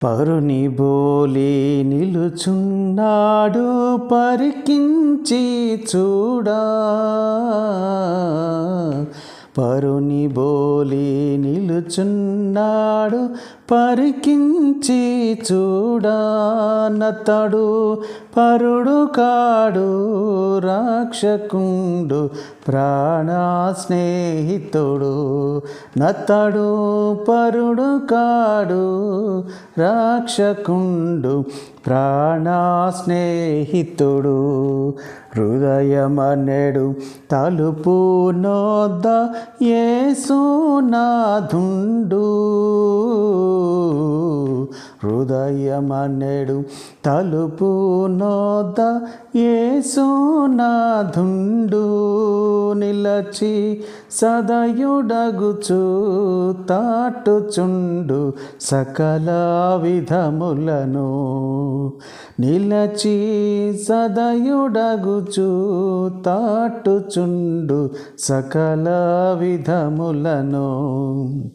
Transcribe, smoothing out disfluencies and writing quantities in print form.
పరుని బోలి నిలుచున్నాడు పరికించి చూడా. పరుని బోలి నిలుచున్నాడు పరికించి చూడా. నతడు పరుడు కాడు రాక్షకుండు ప్రాణా స్నేహితుడు. నతడు పరుడు కాడు రాక్షకుండు ప్రాణా స్నేహితుడు. హృదయమనెడు తలుపు నొద్ద యేసునాథుండు. హృదయమనెడు తలుపు నొద్ద యేసునాథుండు. నిలచి సదయుడగుచు తాటుచుండు సకల విధములను. నిలచి సదయుడగుచు తాటుచుండు సకల విధములను.